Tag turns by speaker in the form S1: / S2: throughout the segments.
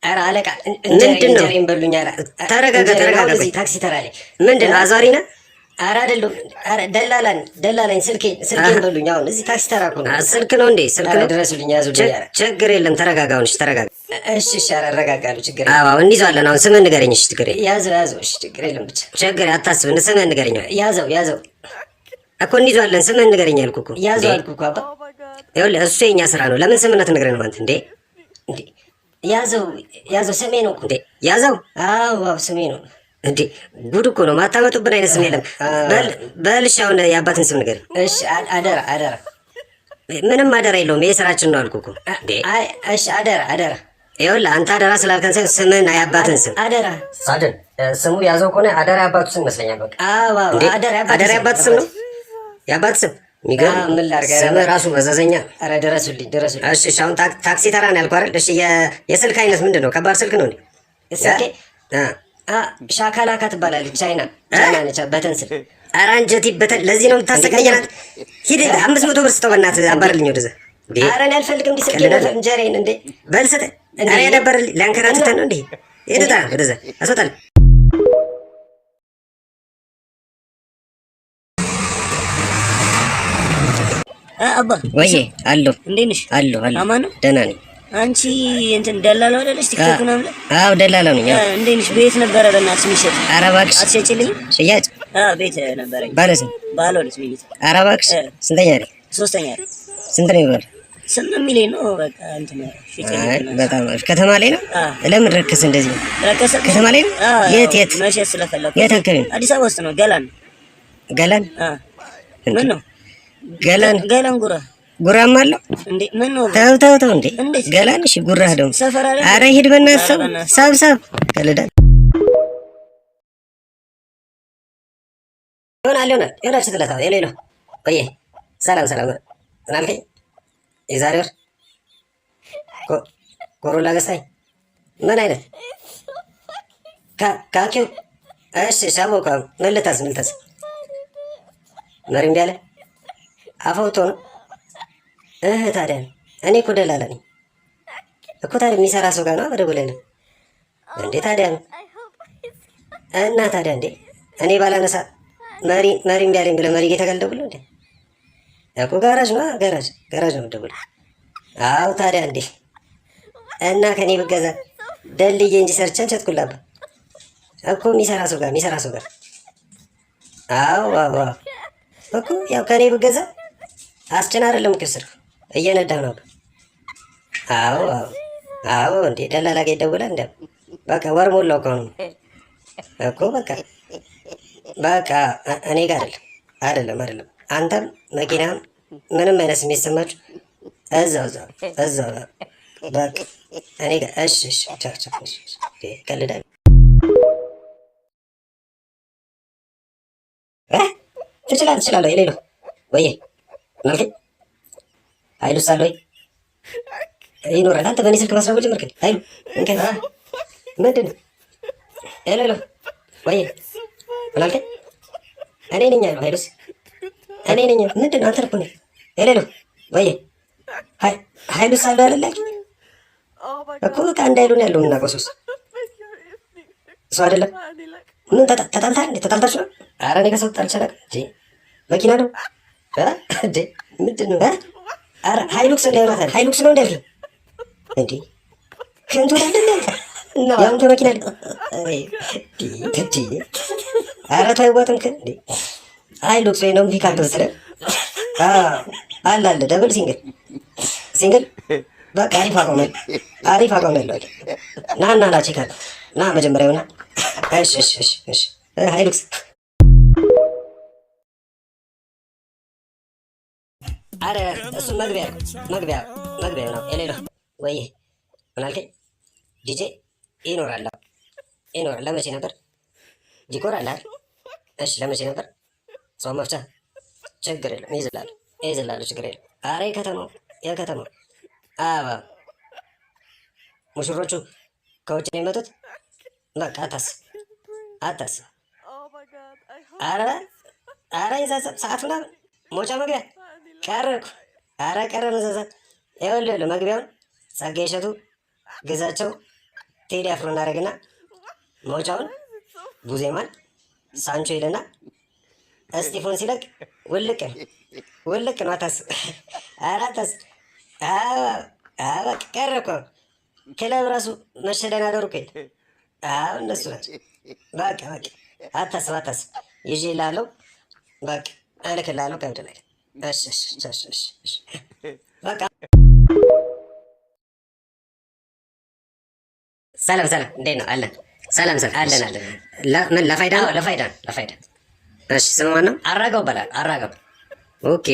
S1: ኧረ አለቃ
S2: ምንድን ነው?
S1: እንጀሬን በሉኝ። ኧረ
S2: ተረጋጋ ተረጋጋ።
S1: እዚህ ታክሲ ተራ ላይ
S2: ምንድን ነው? አዟሪ ነህ?
S1: ኧረ አይደለሁም። ኧረ ደላላኝ ስልኬን በሉኝ። አሁን እዚህ ታክሲ ተራ እኮ ነው።
S2: ስልክ ነው እንዴ? ስልክ ነው።
S1: ድረሱልኝ፣ ያዙልኝ። ኧረ
S2: ችግር የለም ተረጋጋ። አሁን እሺ ተረጋጋ።
S1: እሺ ኧረ እረጋጋለሁ። ችግር
S2: የለም። አዎ እንይዘዋለን። አሁን ስምህን ንገረኝ። እሺ ችግር የለም።
S1: ያዘው። እሺ ችግር የለም። ብቻ
S2: ችግር አታስብ። ስምህን ንገረኝ።
S1: ያዘው
S2: እኮ እንይዘዋለን። ስምህን ንገረኝ አልኩህ እኮ።
S1: ያዘው አልኩህ እኮ አባ።
S2: ይኸውልህ እሱ የእኛ ስራ ነው። ለምን ስምህን አትነግረንም አንተ እንዴ?
S1: ያዘው ስሜ ነው እንዴ?
S2: ያዘው?
S1: አዎ ስሜ ነው
S2: እንዴ። ጉድ እኮ ነው። ማታመጡብን አይነት ስም የለም። በልሽ አሁን የአባትን ስም ንገረኝ።
S1: እሺ አደራ።
S2: ምንም አደራ የለውም። ይሄ ስራችን ነው አልኩህ እኮ።
S1: እሺ አደራ።
S2: ይኸውልህ አንተ አደራ ስላልከን ሳይሆን ስምህን የአባትን ስም
S1: አደራ።
S2: ሳድን ስሙ ያዘው ከሆነ አደራ የአባቱ ስም ይመስለኛል። በቃ አደራ የአባት ስም ነው። የአባት ስም የሚገርም
S1: ምን ላድርግ?
S2: ስምህ ራሱ መዘዘኛ።
S1: ኧረ ድረሱልኝ።
S2: እሺ አሁን ታክሲ ተራ ነው ያልኩህ አይደል? እሺ የስልክ አይነት ምንድን ነው? ከባድ ስልክ ነው እንዴ?
S1: ስልኬ ሻካላካ ትባላለች። ቻይና ነች። በተን ስል
S2: ኧረ አንጀት ይበተን። ለዚህ ነው የምታሰቃየናት? ሂድ 500 ብር ስጠው በእናትህ። አባርልኝ ወደዛ።
S1: ኧረ እኔ አልፈልግም። እንዲህ ስልኬ እንጀራዬን እንዴ
S2: በል ስጠኝ። ኧረ ያዳበርልኝ። ሊያንከራትተን ነው እንዴ? ሂድታ ወደዛ አስወጣል።
S3: አባ
S2: ወይ አለሁ።
S3: እንዴት ነሽ?
S2: አለሁ።
S3: አማን ነው?
S2: ደህና ነኝ።
S3: አንቺ እንትን ደላላው አይደለሽ? ቲክቶክ ምናምን?
S2: አዎ ደላላው ነኝ።
S3: እንዴት ነሽ? ቤት ነበረ በእናትሽ የሚሸጥ።
S2: ኧረ እባክሽ
S3: አትሸጪልኝም?
S2: ሽያጭ?
S3: ቤት ነበረኝ።
S2: ባለ ስንት?
S3: ባለ ሁለት ሚሊዮን።
S2: ኧረ እባክሽ ስንተኛ ነኝ?
S3: ሶስተኛ ነኝ።
S2: ስንት ነው ይባል?
S3: 8 ሚሊዮን ነው። በቃ እንትን ሽጪልኝ።
S2: በጣም አሪፍ። ከተማ ላይ ነው? ለምን ረከስ እንደዚህ?
S3: ረከሰ?
S2: ከተማ ላይ ነው? የት
S3: መሸጥ ስለፈለኩ።
S2: የት አካባቢ?
S3: አዲስ አበባ ውስጥ ነው። ገላን ምን ነው? ገላን ጉራም አለው
S2: እንዴ?
S3: ምን ነው?
S2: ተው እንዴ! ገላን እሺ፣ ጉራህ ደግሞ ኧረ ሂድ በእናትህ ሰብ ከልዳል ይሆናል ስትለታ የሌሎ ቆየ ሰላም ምናልከኝ የዛሬ ወር ኮሮላ ገዝታኝ ምን አይነት ካኪው? እሺ ሻቦካ ምን ልታዝ መሪ እምቢ አለ አፈውቶ ነው። ታዲያ እኔ እኮ ደላላ ነኝ እኮ። ታዲያ የሚሰራ ሰው ጋር ነው በደጎለለ እንዴ? ታዲያ ነው እና ታዲያ እንዴ እኔ ባላነሳ መሪ እምቢ አለኝ ብለህ መሪ ጌታ ጋር ልደውልልህ እንዴ? እኮ ጋራጅ ነው የምትደውልህ። አዎ ታዲያ እንዴ እና ከኔ ብገዛ ደልዬ እንጂ ሰርቼ ቸትኩላባ እኮ የሚሰራ ሰው ጋር አዎ እኮ ያው ከኔ ብገዛ አስጭና አይደለም ክስር እየነዳህ ነው። አዎ እንዴ ደላላ ጋር ይደውላል እንዴ? በቃ ወር ሞላው እኮ በቃ እኔ ጋር አይደለም አንተም መኪናም ምንም አይነት ስሜት ሰማችሁ እዛው በቃ እኔ ጋር እሺ ቀልዳለሁ። ትችላለህ የሌለው ወይ መልክ ኃይሉስ አለ ወይ? ይኖራል። አንተ በእኔ ስልክ ማስረቦ ጀመርክ። ኃይሉ ምንድን ነው? ሄሎ ወይ ምናልከኝ? እኔ ነኝ ኃይሉስ እኔ ነኝ። ምንድን ነው? አንተ እኮ ነህ። ሄሎ ወይ ኃይሉስ አለ አይደላችሁ እኮ በቃ አንድ ኃይሉ ነው ያለው። የምናውቀው እሱ አይደለም። ምን ተጣልታችሁ ነው? ኧረ እኔ ከሰው ተጣልቼ አላውቅም። መኪና ነው እንዴ? ምንድን ነው? ኧረ ሃይሉክስ እንዳይሆናታል። ሃይሉክስ ነው እንዳይል እንዴ? ከንቱ ያንተ መኪና ኧረ ተው አይዋጥም። እንዴ ሃይሉክስ ወይ ነው ፒካፕ መሰለህ? አለ ደብል ሲንግል በቃ አሪፍ አቋም ያለው ና ቼካል ና መጀመሪያውና እሺ ሃይሉክስ አረ እሱ መግቢያ ነው የሌለው ወይ ምናልከኝ? ዲጄ ይኖራል። ለመቼ ነበር? ዲኮር አለ። እሺ ለመቼ ነበር? ሰው መፍቻ ችግር የለም ይዝላሉ ችግር የለም። አረ የከተማው አባ ሙሽሮቹ ከውጭ ነው የመጡት። በቃ አታስብ። አረ የዛ ሰዓት ምናምን ሞጫ መግቢያ ቀረኩ። አረ ቀረ መዛዛት። ይኸውልህ መግቢያውን ጸጋዬ እሸቱ ግዛቸው ቴዲ አፍሮ እናደርግና መውጫውን ቡዜማን ሳንቾ ይልና እስጢፎን ሲለቅ ውልቅ ውልቅ ነው። አታስብ፣ ኧረ አታስብ። በቃ ቀረ እኮ ክለብ ራሱ መሸደናደሩ እኮ የለ። እነሱ ናቸው። በቃ አታስብ አታስብ። ይዤ እልሃለሁ፣ በቃ እልክልሃለሁ ከብድ ላይ። እሺ በቃ ሰላም፣ እንዴት ነው? አለን። ሰላም አለን። ምን ለፋይዳ ነው? ለፋይዳ። እሺ ስሙ ማን ነው? አራጋው በላል። አራጋው። ኦኬ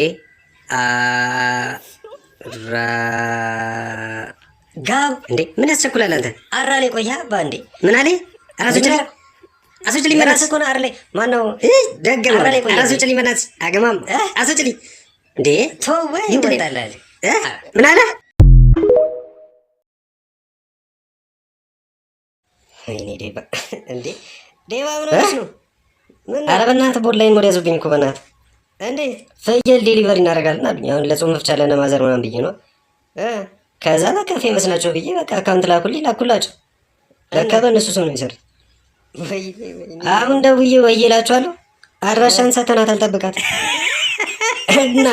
S2: ጋው። እንዴ ምን ያስቸኩላል አንተ? አራ ላይ ቆያ እንዴ ምን አለ? አስወጭልኝ መናስ እኮ ነው። አራ ላይ ማን ነው? ደገመ። አስወጭልኝ መናስ አገማም አስወጭልኝ። እንዴ ተወው ይወጣላል። ምን አለ? ወይኔ ዴባ እንዴ ዴባ ምን ሆነሽ ነው? ኧረ በእናትህ ቦላይን ወደ ያዙብኝ እኮ በእናትህ። እንዴ ፍየል ዴሊቨሪ እናደርጋለን አሉኝ። አሁን ለጾም መፍቻ ለማዘር ምናምን ብዬ ነው። ከዛ በቃ ፌመስ ናቸው ብዬ በቃ አካውንት ላኩላቸው። ለካ በእነሱ ሰው ነው የሚሰሩት። አሁን ደውዬ ወይ እላቸዋለሁ አድራሻን ሰተናት አልጠብቃት እና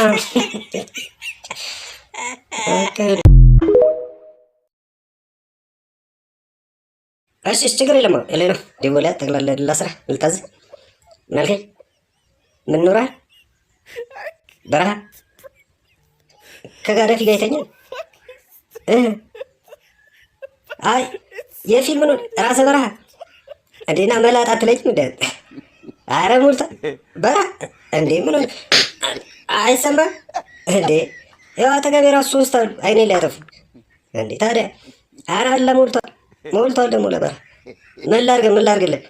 S2: እሺ ችግር የለም። ሌላ ደወለ ጠቅላላ ላስራ ልታዝ ምን አልከኝ? ምን ኖረሃል? በረሃ ከጋዳፊ ጋር ይተኛል። አይ የፊልም ነው ራሰ በረሃ እንዴና መላጣ አትለኝም እንደ ኧረ ሞልታ በረሃ እንዴ ምን ሆነ? አይሰማም እንዴ? ያው አጠገቤ ራሱ ሶስት አሉ አይኔ ላይ ያጠፉ እንዴ ታዲያ። ኧረ አለ ሞልቷል ደግሞ ለበረሃ። ምን ላድርግልህ?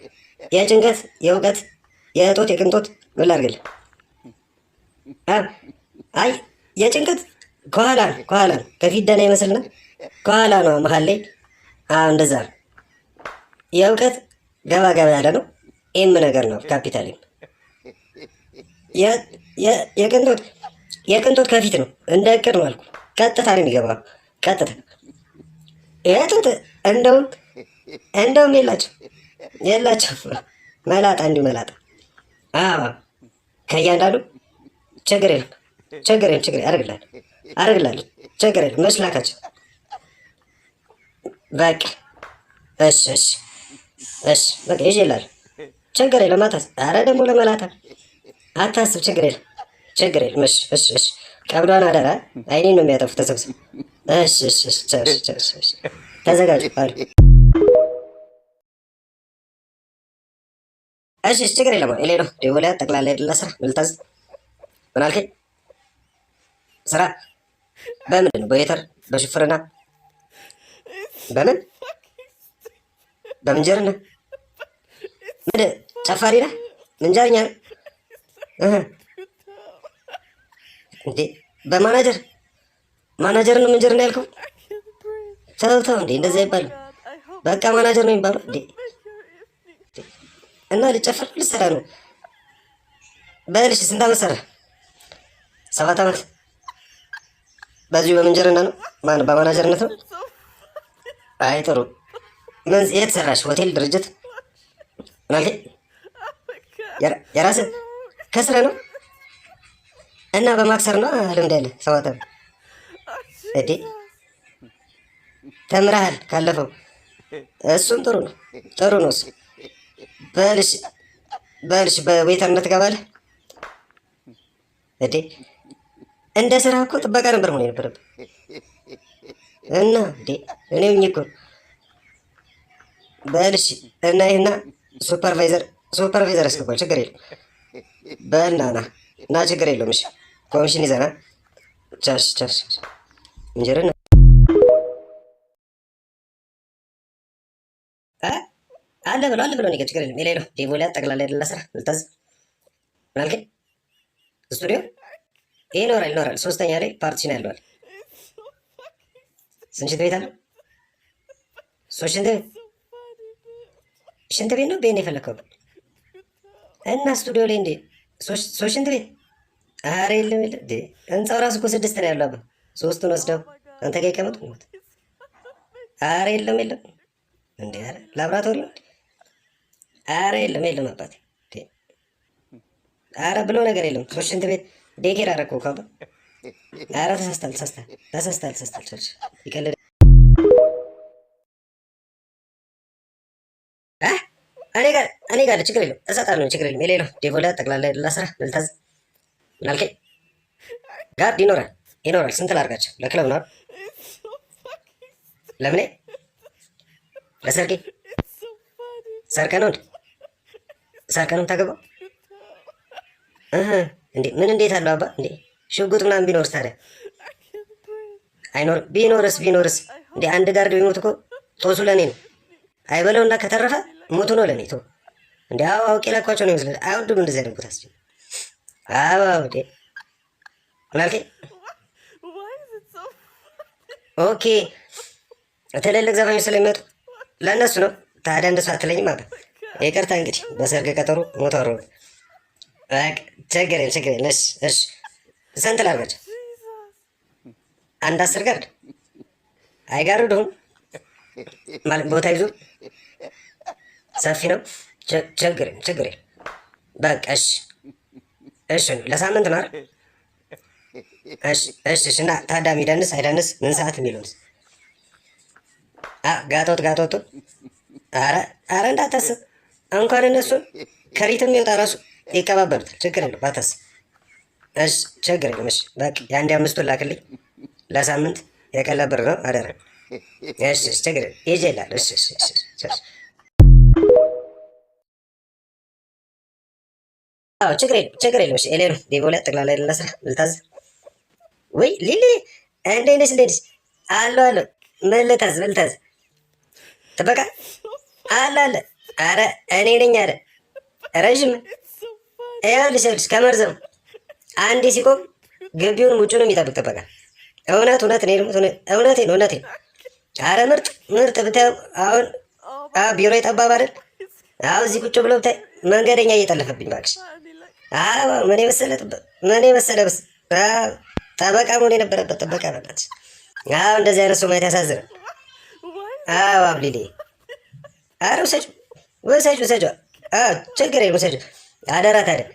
S2: የጭንቀት የእውቀት የእጦት የቅንጦት ምን ላድርግልህ? አይ የጭንቀት ከኋላ ነው ከፊት ደህና ይመስልና ከኋላ ነው መሀል ላይ እንደዛ ነው። የእውቀት ገባ ያለ ነው። ኤም ነገር ነው ካፒታል። የቅንጦት ከፊት ነው። እንደ እቅድ ነው አልኩ። ቀጥታ ነው የሚገባው። ቀጥታ የጡት እንደውም የላቸው መላጣ እንዲሁ መላጣ ከእያንዳንዱ ችግር የለም አደርግላለሁ ችግር የለም መስላካቸው በቃ እሺ በቃ ይዤ እላለሁ ችግር የለም አታስብ። ኧረ ደግሞ ለመላጣ አታስብ ችግር የለም እሺ ቀብዷን አደራ አይኔን ነው የሚያጠፉት ተሰብስብ። እሺ ተዘጋጁ አሉ። እሺ ችግር የለም። ሌሎ ደወለ ጠቅላላ ሄድላ ስራ ልታዝ ምን አልከኝ? ስራ በምንድን ነው? በዌተር በሹፍርና በምንጀርና ምን ጨፋሪ ነህ? ምንጀርኛ እንዴ? ማናጀር ነው ምንጀርና ያልከው? ተው እንዴ እንደዛ ይባላል። በቃ ማናጀር ነው የሚባለው እንዴ? እና ልጨፍር ልሰራ ነው። በልሽ ስንት ዓመት ሰራ? 7 ዓመት። በዚሁ በምንጀርና ነው በማናጀርነት ነው? አይ ጥሩ። ምን የት ሰራሽ? ሆቴል ድርጅት ማለት የራስህ ከስራ ነው? እና በማክሰር ነው ልምድ ያለ 7 ዓመት እንዴ? ተምረሃል ካለፈው? እሱም ጥሩ ነው እሱ። በልሽ በዌተርነት ትገባለህ እንዴ? እንደ ስራ እኮ ጥበቃ ነበር መሆን የነበረብህ እና እንዴ እኔ ሁኜ እኮ በልሽ እና ይሄና ሱፐርቫይዘር አስገባል። ችግር የለም በልና ና ችግር የለውም። እሺ ኮሚሽን ይዘና ቻስ እንጀረና አለ ብሎ ነገር ችግር የለም። የሌለው ዴቮሊያ ጠቅላላ አይደለ ስራ ልታዝ ምን አልከኝ? ስቱዲዮ ይኖራል። 3ኛ ላይ ፓርቲሽን ያለዋል። ስንት ሽንት ቤት አለው? 3 ሽንት ቤት ነው ቤት የፈለከው እና ስቱዲዮ ላይ እንዴ 3 ሽንት ቤት? ኧረ የለም ህንፃው ራሱ እኮ 6 ነው ያለው። 3ቱን ወስደው አንተ ጋር ይቀመጡ። ኧረ የለም እንዴ? ኧረ ላብራቶሪ ነው። ኧረ የለም የለም አባቴ። ኧረ ብሎ ነገር የለም። ሶስት ሽንት ቤት ዴኬር አደረኩ እኮ አባ። ኧረ ተሳስታል። ይቀልድ እኔ ጋር ችግር የለም እሰጣለሁ፣ ችግር የለም። የሌለው ዴቮላ ጠቅላላ ላስራ ልታዝ ምናልከኝ ጋርድ ይኖራል። ስንት ላድርጋቸው? ለክለብ ነው ለምኔ ለሰርጌ ሰርቀ ነው ታገባው እንዴ? ምን እንዴት አለው አባ? እንዴ ሽጉጥ ምናምን ቢኖርስ ታዲያ? አይኖርም። ቢኖርስ እንዴ አንድ ጋርድ ቢሞት እኮ ጦሱ ለእኔ ነው። አይበለውና ከተረፈ ሞቱ ነው ለእኔ። ቶ እንዴ አውቄ ላኳቸው ነው ይመስላል። አይወዱም እንደዚህ ያደርጉት። አስችል እንዴ ምናልከኝ? ኦኬ ትልልቅ ዘፋኞች ስለሚመጡ ለእነሱ ነው። ታዲያ እንደሱ አትለኝም አባ። ይቅርታ እንግዲህ በሰርግ ቀጠሮ ሞት አወረዱ። ችግር የለም። እሺ ስንት ላድርጋቸው? አንድ 10 ጋርድ አይጋርዱም ማለት ቦታ ይዙ ሰፊ ነው። ችግር የለም። በቃ እሺ ለሳምንት ነው አይደል? እሺ እና ታዳሚ ደንስ አይደንስ ምን ሰዓት የሚለውስ? ጋጦት አረ እንዳታስብ እንኳን እነሱን ከሪትም የሚወጣ ራሱ ይቀባበሉታል። ችግር የለም ባታስብ። እሺ ችግር የለም። እሺ በቃ የአንድ 5ቱን ላክልኝ ለሳምንት የቀለብ ብር ነው አደረ። እሺ ችግር የለም ይዤ እልሃለሁ። እሺ ችግር የለም። እሺ ኤሌኑ ዴቮላ ጠቅላላ ለስራ ልታዝ ወይ ሊሊ እንዴት ነሽ? አሎ ምን ልታዝ ጥበቃ አለ። አረ እኔ ነኝ። አረ ረዥም ይኸውልሽ ከመርዘሙ አንዴ ሲቆም ግቢውን ውጭ ነው የሚጠብቅ ጥበቃ። እውነቴን። አረ ምርጥ ብታየው አሁን ቢሮ የጠባብ አይደል? አሁን እዚህ ቁጭ ብሎ ብታይ መንገደኛ እየጠለፈብኝ እባክሽ። ምን የመሰለ ጠበቃ መሆን የነበረበት ጥበቃ ነበር። እንደዚህ አይነት ሰው ማየት ያሳዝናል። አብሊሌ አረ ውሰጁ። ችግር የለም ውሰጁ። አደራ ታዲያ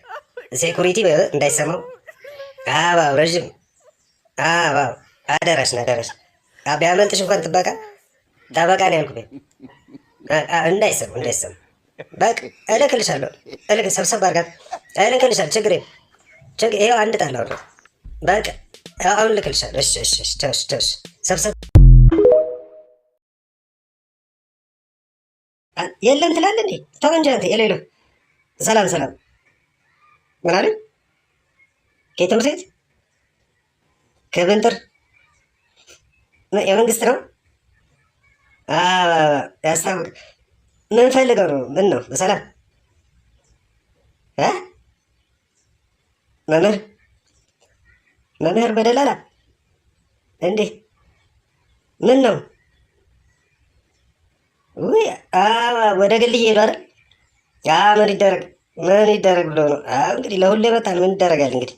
S2: ሴኩሪቲ እንዳይሰማው። ረዥም አደራሽ ቢያመልጥሽ እንኳን ጠበቃ ነው ያልኩት። እንዳይሰሙ በቃ እልክልሻለሁ። ሰብሰብ አድርጋት እልክልሻለሁ። ችግር የለም። ይኸው አንድ ጣላው ነው በቃ አሁን እልክልሻለሁ። እሺ ሰብሰብ የለም ትላለህ እንዴ? ተው እንጂ አንተ የሌለው ሰላም ምን አለ? ከትምህርት ቤት ከብንጥር የመንግስት ነው ያስታውቅ። ምን ፈልገው ነው? ምን ነው? በሰላም መምህር በደላላ እንዴ? ምን ነው? ወደ ግል እየሄዱ አይደል? ምን ይደረግ ብሎ ነው እንግዲህ። ለሁሉ ይመጣል። ምን ይደረጋል እንግዲህ።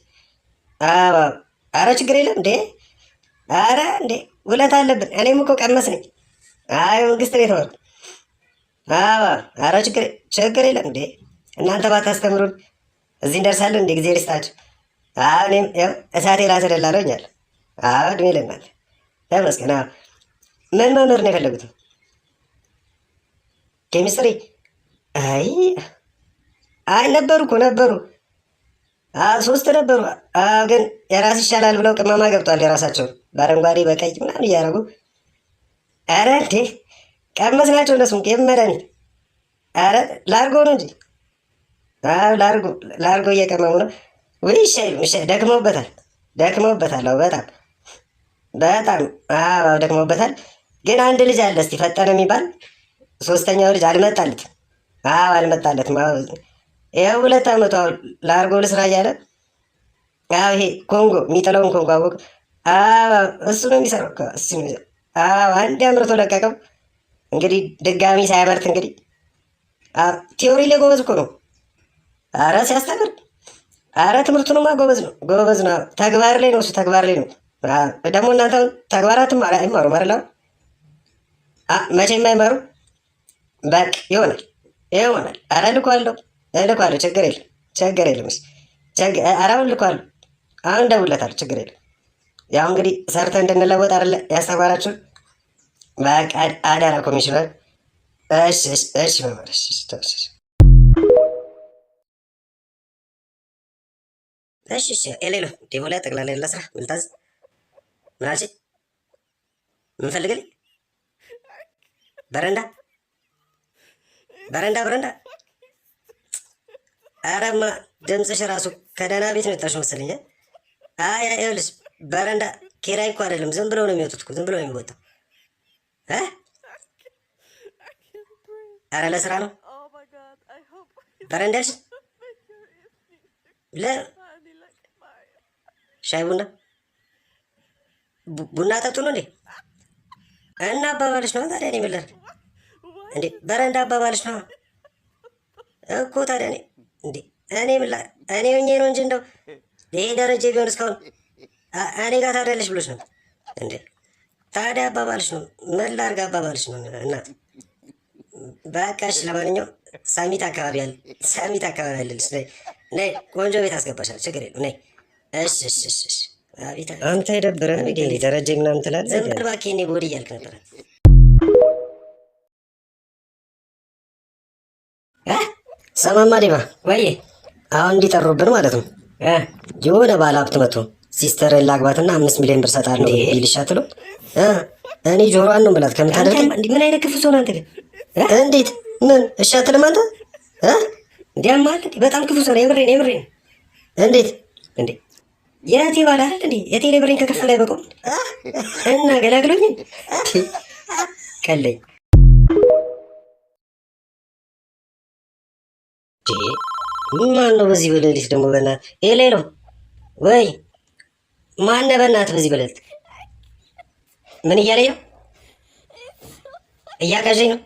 S2: አረ ችግር የለም እንዴ። አረ እንዴ ውለት አለብን። እኔም እኮ ቀመስ ነኝ። መንግስት ቤት ነው። አረ ችግር የለም እንዴ። እናንተ ባታስተምሩን እዚህ እንደርሳለን እንዴ? ጊዜ ልስጣችሁ። እኔም እሳቴ ላስደላ ነው እኛል። እድሜ ለእናንተ ተመስገን። ምን መምህር ነው የፈለጉት? ኬሚስትሪ? ነበሩ 3 ነበሩ። ግን የራስ ይሻላል ብለው ቅመማ ገብቷል። የራሳቸውን በአረንጓዴ በቀይ ምናምን እያደረጉ አረ እንዴ ቀመስ ናቸው እነሱም መድኃኒት። አረ ላርጎ ነው እንጂ ላርጎ እየቀመሙ ነው። ደክመውበታል። በጣም ደክመውበታል። ግን አንድ ልጅ አለ እስቲ ፈጠነ የሚባል 3ኛው ልጅ አልመጣለትም። ይኸው 2 ዓመቱ ላርጎ ልስራ እያለ ይሄ ኮንጎ የሚጥለውን ኮንጎ አወቅ። እሱ ነው የሚሰራው። አንድ አምርቶ ለቀቀው። እንግዲህ ድጋሚ ሳያመርት እንግዲህ ቲዮሪ ላይ ጎበዝ እኮ ነው። አረ ሲያስተምር ትምህርቱንማ ጎበዝ ነው። ተግባር ላይ ነው እሱ። ተግባር ላይ ነው ደግሞ። እናንተ ተግባራትም አይማሩም አይደል? መቼም አይማሩ።
S1: በቃ ይሆናል። ኧረ እልከዋለሁ። ችግር የለም። ኧረ አሁን እልከዋለሁ። አሁን እደውልለታለሁ። ችግር የለም። ያው እንግዲህ ሰርተን እንድንለወጥ አይደለ ያስተማራችሁን? በቃ አደራ ኮሚሽነር። እሺ መምህር። እሺ ኤሌሎ ዴሞ ላይ ጠቅላላ ያለ ስራ ምን ልታዝ? ምን አልሽኝ? ምን ፈልግልኝ? በረንዳ። አረማ ድምፅሽ ራሱ ከደህና ቤት ነው የወጣሽው መሰለኝ። አይ ይኸውልሽ በረንዳ ኪራይ እኮ አይደለም፣ ዝም ብለው ነው የሚወጡት እኮ፣ ዝም ብለው ነው የሚወጣው። አረ ለስራ ነው በረንዳ ያልሽ? ሻይ ቡና ጠጡ ነው እንዴ? እና አባባልሽ ነው ታዲያ። እኔ ምን ላድርግ እንዴ? በረንዳ አባባልሽ ነው እኮ ታዲያ። እኔ ምን ላድርግ? እኔ ሆኜ ነው እንጂ እንደው ይሄ ደረጃ ቢሆን እስካሁን እኔ ጋር ታዲያለሽ ብሎሽ ነው እንዴ? ታዲያ አባባልሽ ነው። ምን ላድርግ? አባባልሽ ነው እናት። በቃሽ። ለማንኛውም ሳሚት አካባቢ ያለልሽ ነይ፣ ቆንጆ ቤት አስገባሻለሁ። ችግር የለም ነይ። እሺ። አንተ የደበረህ ደረጃ ምናምን ትላለህ። ዝም ብለህ እባክህ። እኔ ቦዲ እያልክ ነበረ። ሰማማ ዲባ ወይ አሁን እንዲጠሩብን ማለት ነው። የሆነ ባለ ሀብት መጥቶ ሲስተርን ላግባትና 5 ሚሊዮን ብር ሰጣለሁ ይልሻ ትሎ እኔ ጆሮዋን ነው ብላት ከምታደርግ ምን አይነት ክፉ ሰው ነህ አንተ ግን? እንዴት ምን እሺ አትልም አንተ? እንዲያማ በጣም ክፉ ሰው ነው። የምሬን እንዴት የቴ ባለ አይደል እንዴ? የቴሌ ብሬን ከከፈለ አይበቃም እና ገላግሎኝ ቀለኝ። ማን ነው በዚህ በሌሊት ደግሞ? በእናትህ ኤሌሎ ወይ ማነህ? በእናትህ በዚህ በሌሊት ምን እያለኝ ነው? እያቃዠኝ ነው።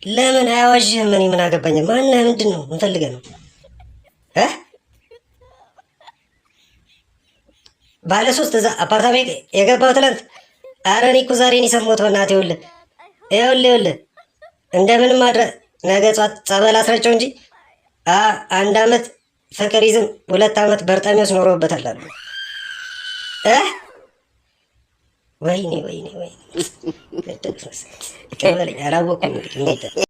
S1: ለምን አያዋዥህም? እኔ ምን አገባኝ? ማነህ? ምንድን ነው? ምን ፈልገህ ነው? ባለ 3 እዛ አፓርታሜንት የገባው ትላንት። ኧረ እኔ እኮ ዛሬ ነው የሰማሁት። በእናትህ ይኸውልህ እንደምንም አድረህ ነገ ጧት ጸበል አስረጨው እንጂ 1 ዓመት ፍቅር ይዝም 2 ዓመት በርጠሚዎስ ኖሮበታል አሉ። ወይኔ ቀበለኝ። አላወኩም እንግዲህ